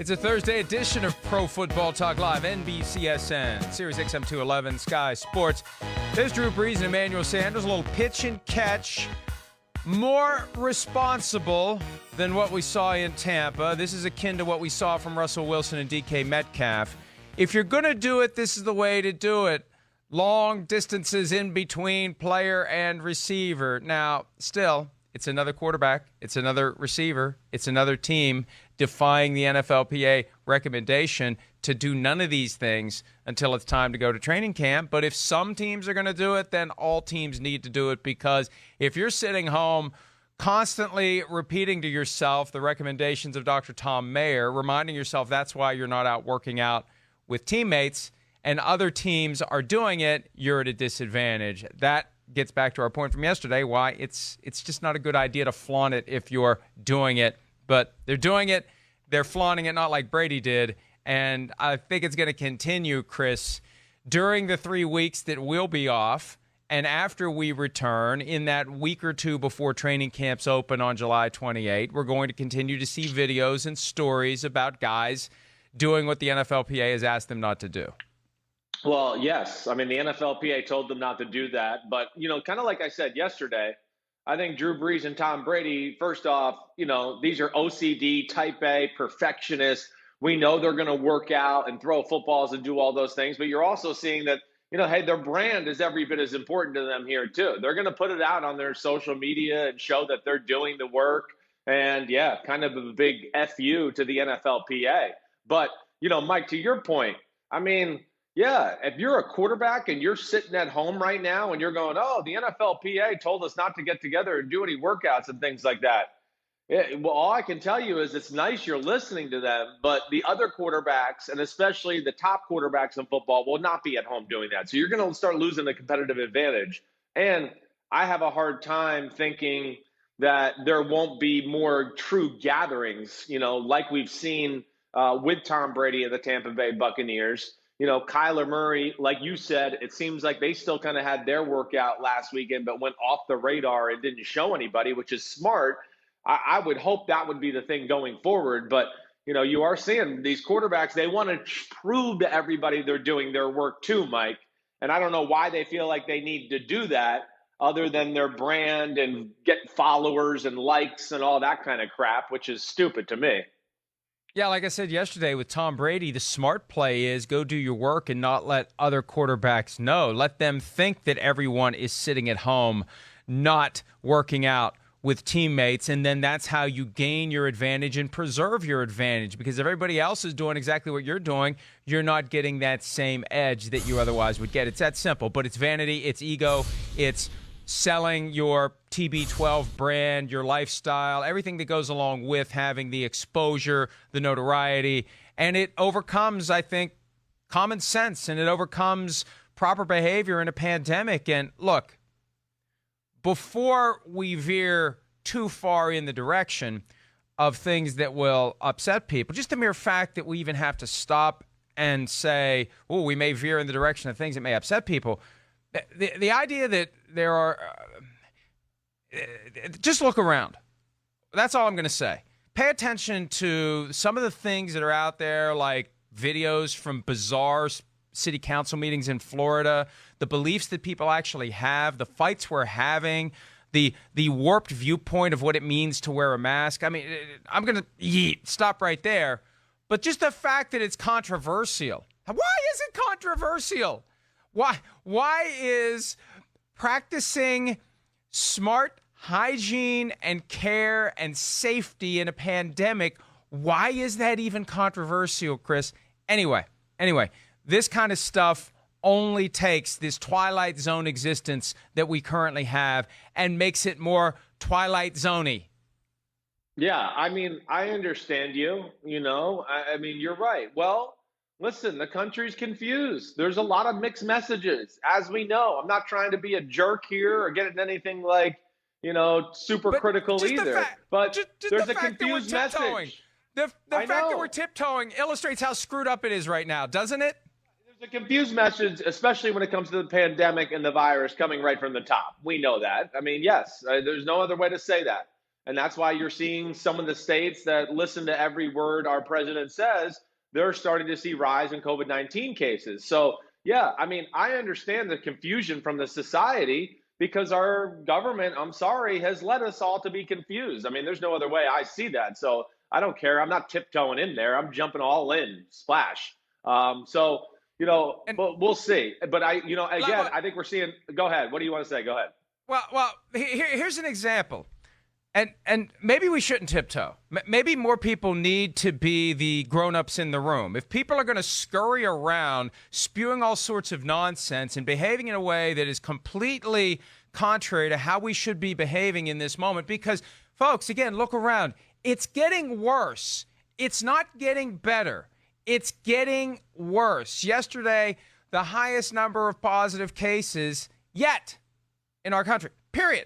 It's a Thursday edition of Pro Football Talk Live, NBCSN, Sirius XM 211, Sky Sports. There's Drew Brees and Emmanuel Sanders, a little pitch and catch. More responsible than what we saw in Tampa. This is akin to what we saw from Russell Wilson and DK Metcalf. If you're going to do it, this is the way to do it. Long distances in between player and receiver. Now, still, it's another quarterback. It's another receiver. It's another team defying the NFLPA recommendation to do none of these things until it's time to go to training camp. But if some teams are going to do it, then all teams need to do it, because if you're sitting home constantly repeating to yourself the recommendations of Dr. Tom Mayer, reminding yourself that's why you're not out working out with teammates, and other teams are doing it, you're at a disadvantage. That gets back to our point from yesterday, why it's just not a good idea to flaunt it if you're doing it. But they're doing it, they're flaunting it, not like Brady did, and I think it's going to continue, Chris, during the 3 weeks that we'll be off, and after we return, in that week or two before training camps open on July 28, we're going to continue to see videos and stories about guys doing what the NFLPA has asked them not to do. Well, yes. I mean, the NFLPA told them not to do that. But, kind of like I said yesterday, I think Drew Brees and Tom Brady, first off, these are OCD, type A, perfectionists. We know they're going to work out and throw footballs and do all those things. But you're also seeing that, hey, their brand is every bit as important to them here, too. They're going to put it out on their social media and show that they're doing the work. And, yeah, kind of a big FU to the NFLPA. But, Mike, to your point, I mean, yeah, if you're a quarterback and you're sitting at home right now and you're going, oh, the NFLPA told us not to get together and do any workouts and things like that. Well, all I can tell you is it's nice you're listening to them, but the other quarterbacks, and especially the top quarterbacks in football, will not be at home doing that. So you're going to start losing the competitive advantage. And I have a hard time thinking that there won't be more true gatherings, like we've seen with Tom Brady and the Tampa Bay Buccaneers. Kyler Murray, like you said, it seems like they still kind of had their workout last weekend, but went off the radar and didn't show anybody, which is smart. I would hope that would be the thing going forward. But, you are seeing these quarterbacks, they want to prove to everybody they're doing their work too, Mike. And I don't know why they feel like they need to do that other than their brand and get followers and likes and all that kind of crap, which is stupid to me. Yeah, like I said yesterday with Tom Brady, the smart play is go do your work and not let other quarterbacks know. Let them think that everyone is sitting at home, not working out with teammates, and then that's how you gain your advantage and preserve your advantage, because if everybody else is doing exactly what you're doing, you're not getting that same edge that you otherwise would get. It's that simple, but it's vanity, it's ego, it's selling your TB12 brand, your lifestyle, everything that goes along with having the exposure, the notoriety, and it overcomes, I think, common sense, and it overcomes proper behavior in a pandemic. And look, before we veer too far in the direction of things that will upset people, just the mere fact that we even have to stop and say, oh, we may veer in the direction of things that may upset people, the idea that there are just look around. That's all I'm going to say. Pay attention to some of the things that are out there, like videos from bizarre city council meetings in Florida, the beliefs that people actually have, the fights we're having, the warped viewpoint of what it means to wear a mask. I mean, I'm going to stop right there. But just the fact that it's controversial. Why is it controversial? Why is practicing smart hygiene and care and safety in a pandemic, why is that even controversial, Chris? Anyway, this kind of stuff only takes this Twilight Zone existence that we currently have and makes it more Twilight Zone-y. Yeah, I mean, I understand you, I mean, you're right. Well, listen, the country's confused. There's a lot of mixed messages, as we know. I'm not trying to be a jerk here or get anything like, super critical either. But there's a confused message. The fact that we're tiptoeing illustrates how screwed up it is right now, doesn't it? There's a confused message, especially when it comes to the pandemic and the virus coming right from the top. We know that. I mean, yes, there's no other way to say that. And that's why you're seeing some of the states that listen to every word our president says, they're starting to see rise in COVID-19 cases. So, yeah, I mean, I understand the confusion from the society because our government, I'm sorry, has led us all to be confused. I mean, there's no other way I see that. So I don't care. I'm not tiptoeing in there. I'm jumping all in, splash. So, And but we'll see. But again, I think we're seeing. Go ahead. What do you want to say? Go ahead. Here's an example. And maybe we shouldn't tiptoe. Maybe more people need to be the grown-ups in the room. If people are going to scurry around spewing all sorts of nonsense and behaving in a way that is completely contrary to how we should be behaving in this moment, because, folks, again, look around. It's getting worse. It's not getting better. It's getting worse. Yesterday, the highest number of positive cases yet in our country, period.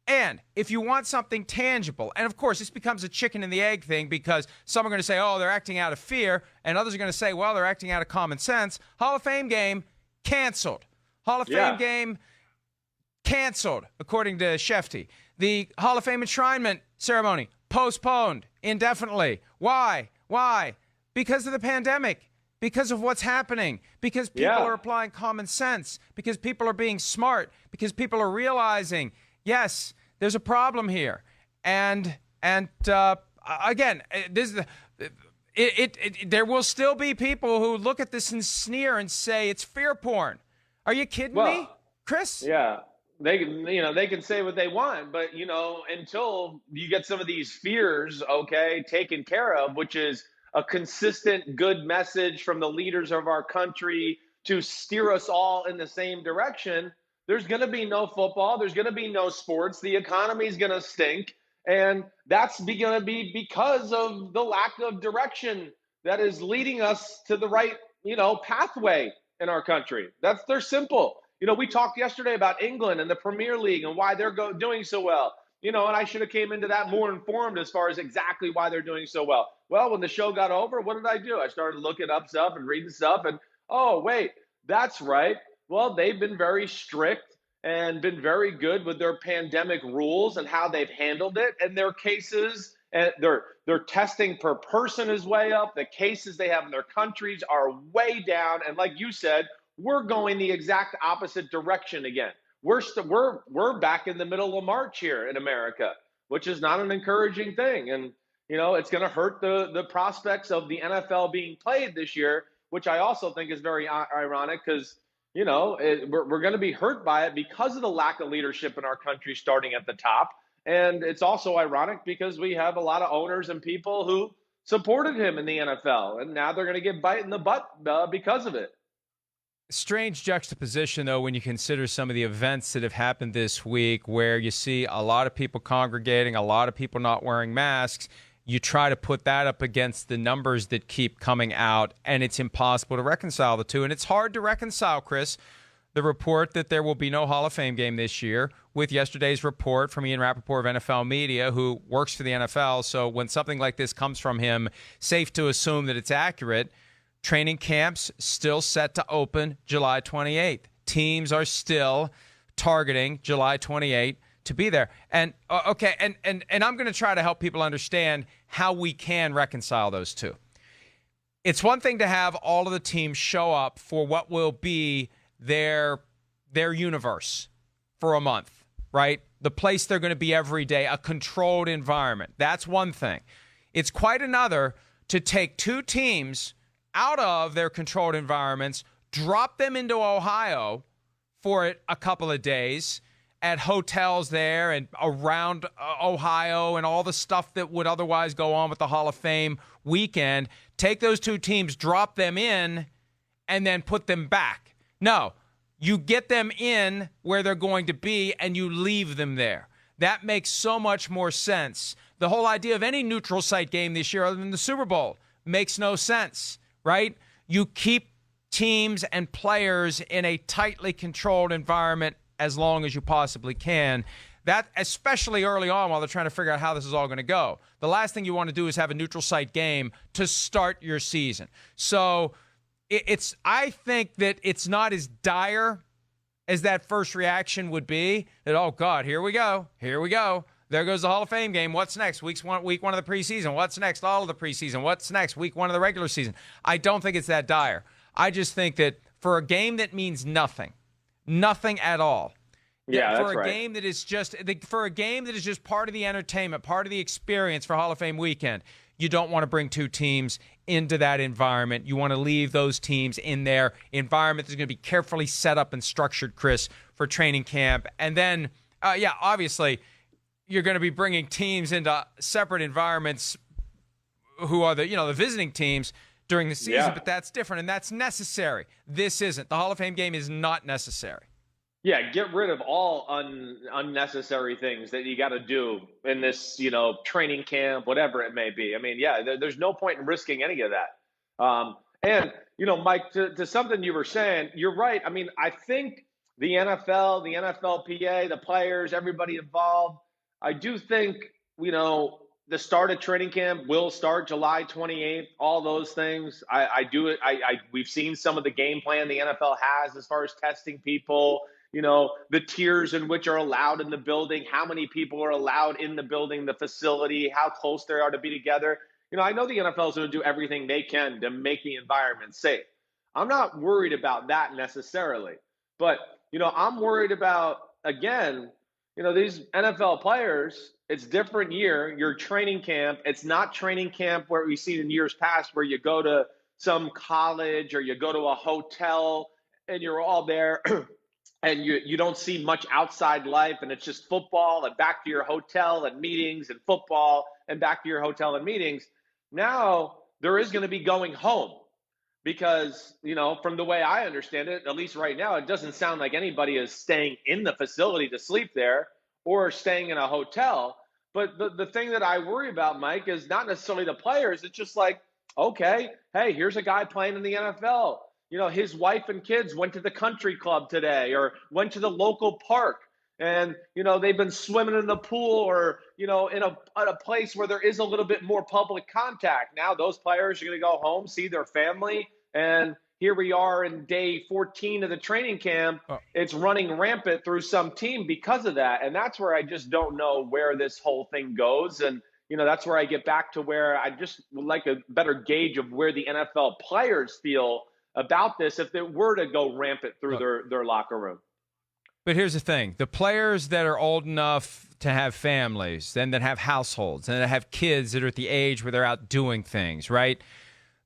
And if you want something tangible, and of course, this becomes a chicken and the egg thing because some are going to say, oh, they're acting out of fear, and others are going to say, well, they're acting out of common sense. Hall of Fame game canceled. Hall of Fame game canceled, according to Shefty. The Hall of Fame enshrinement ceremony postponed indefinitely. Why? Because of the pandemic. Because of what's happening, because people are applying common sense, because people are being smart, because people are realizing, yes, there's a problem here. And again, there will still be people who look at this and sneer and say it's fear porn. Are you kidding me, Chris? Yeah. They can say what they want, but until you get some of these fears, taken care of, which is a consistent good message from the leaders of our country to steer us all in the same direction, there's going to be no football. There's going to be no sports. The economy is going to stink. And that's going to be because of the lack of direction that is leading us to the right, pathway in our country. They're simple. We talked yesterday about England and the Premier League and why they're doing so well. And I should have came into that more informed as far as exactly why they're doing so well. Well, when the show got over, what did I do? I started looking up stuff and reading stuff and, oh, wait, that's right. Well, they've been very strict and been very good with their pandemic rules and how they've handled it. And their cases and their testing per person is way up. The cases they have in their countries are way down. And like you said, we're going the exact opposite direction again. We're back in the middle of March here in America, which is not an encouraging thing. And, it's going to hurt the prospects of the NFL being played this year, which I also think is very ironic because, we're going to be hurt by it because of the lack of leadership in our country starting at the top. And it's also ironic because we have a lot of owners and people who supported him in the NFL, and now they're going to get bite in the butt because of it. Strange juxtaposition, though, when you consider some of the events that have happened this week where you see a lot of people congregating, a lot of people not wearing masks. You try to put that up against the numbers that keep coming out, and it's impossible to reconcile the two. And it's hard to reconcile, Chris, the report that there will be no Hall of Fame game this year with yesterday's report from Ian Rappaport of NFL Media, who works for the NFL. So when something like this comes from him, safe to assume that it's accurate. Training camps still set to open July 28th. Teams are still targeting July 28th to be there. And and I'm going to try to help people understand how we can reconcile those two. It's one thing to have all of the teams show up for what will be their universe for a month, right? The place they're going to be every day, a controlled environment. That's one thing. It's quite another to take two teams out of their controlled environments, drop them into Ohio for a couple of days at hotels there and around Ohio and all the stuff that would otherwise go on with the Hall of Fame weekend, take those two teams, drop them in, and then put them back. No, you get them in where they're going to be and you leave them there. That makes so much more sense. The whole idea of any neutral site game this year other than the Super Bowl makes no sense. Right? You keep teams and players in a tightly controlled environment as long as you possibly can. That, especially early on while they're trying to figure out how this is all going to go. The last thing you want to do is have a neutral site game to start your season. So I think that it's not as dire as that first reaction would be that, oh, God, here we go. There goes the Hall of Fame game. What's next? Week one of the preseason. What's next? All of the preseason. What's next? Week 1 of the regular season. I don't think it's that dire. I just think that for a game that means nothing at all. Yeah, that's right. For a game that is just part of the entertainment, part of the experience for Hall of Fame weekend, you don't want to bring two teams into that environment. You want to leave those teams in their environment that's going to be carefully set up and structured, Chris, for training camp. And then, obviously, you're going to be bringing teams into separate environments who are the visiting teams during the season, but that's different, and that's necessary. This isn't. The Hall of Fame game is not necessary. Yeah, get rid of all unnecessary things that you got to do in this, training camp, whatever it may be. I mean, there's no point in risking any of that. And, Mike, to something you were saying, you're right. I mean, I think the NFL, the NFLPA, the players, everybody involved, I do think, the start of training camp will start July 28th, all those things. We've seen some of the game plan the NFL has as far as testing people, the tiers in which are allowed in the building, how many people are allowed in the building, the facility, how close they are to be together. I know the NFL is going to do everything they can to make the environment safe. I'm not worried about that necessarily, but, I'm worried about, again, these NFL players, it's different year. Your training camp, it's not training camp where we've seen in years past where you go to some college or you go to a hotel and you're all there and you don't see much outside life and it's just football and back to your hotel and meetings and football and back to your hotel and meetings. Now there is going to be going home because, from the way I understand it, at least right now, it doesn't sound like anybody is staying in the facility to sleep there or staying in a hotel. But the thing that I worry about, Mike, is not necessarily the players. It's just like, okay, hey, here's a guy playing in the NFL. His wife and kids went to the country club today or went to the local park. And, they've been swimming in the pool or, in a place where there is a little bit more public contact. Now those players are going to go home, see their family. And here we are in day 14 of the training camp. It's running rampant through some team because of that. And that's where I just don't know where this whole thing goes. And, that's where I get back to where I just would like a better gauge of where the NFL players feel about this if it were to go rampant through their locker room. But here's the thing. The players that are old enough to have families and that have households and that have kids that are at the age where they're out doing things, right?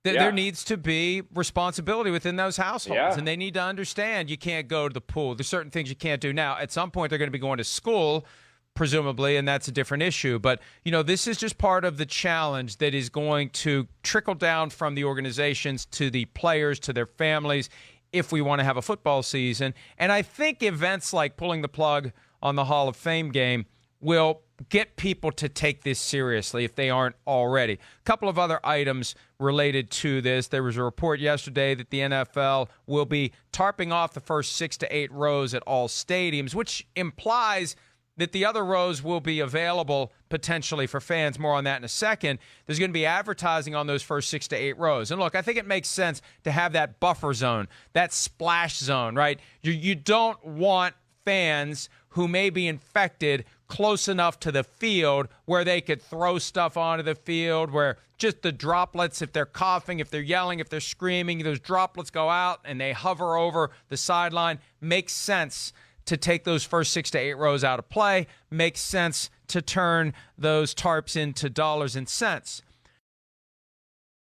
There needs to be responsibility within those households, and they need to understand you can't go to the pool. There's certain things you can't do. Now, at some point, they're going to be going to school, presumably, and that's a different issue. But, this is just part of the challenge that is going to trickle down from the organizations to the players, to their families, if we want to have a football season. And I think events like pulling the plug on the Hall of Fame game will get people to take this seriously if they aren't already. A couple of other items related to this. There was a report yesterday that the NFL will be tarping off the first 6 to 8 rows at all stadiums, which implies that the other rows will be available potentially for fans. More on that in a second. There's going to be advertising on those first 6 to 8 rows. And look, I think it makes sense to have that buffer zone, that splash zone, right? You don't want fans who may be infected close enough to the field where they could throw stuff onto the field, where just the droplets, if they're coughing, if they're yelling, if they're screaming, those droplets go out and they hover over the sideline. Makes sense to take those first 6 to 8 rows out of play. Makes sense to turn those tarps into dollars and cents.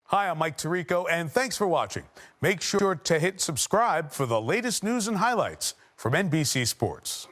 Hi, I'm Mike Tirico, and thanks for watching. Make sure to hit subscribe for the latest news and highlights from NBC Sports.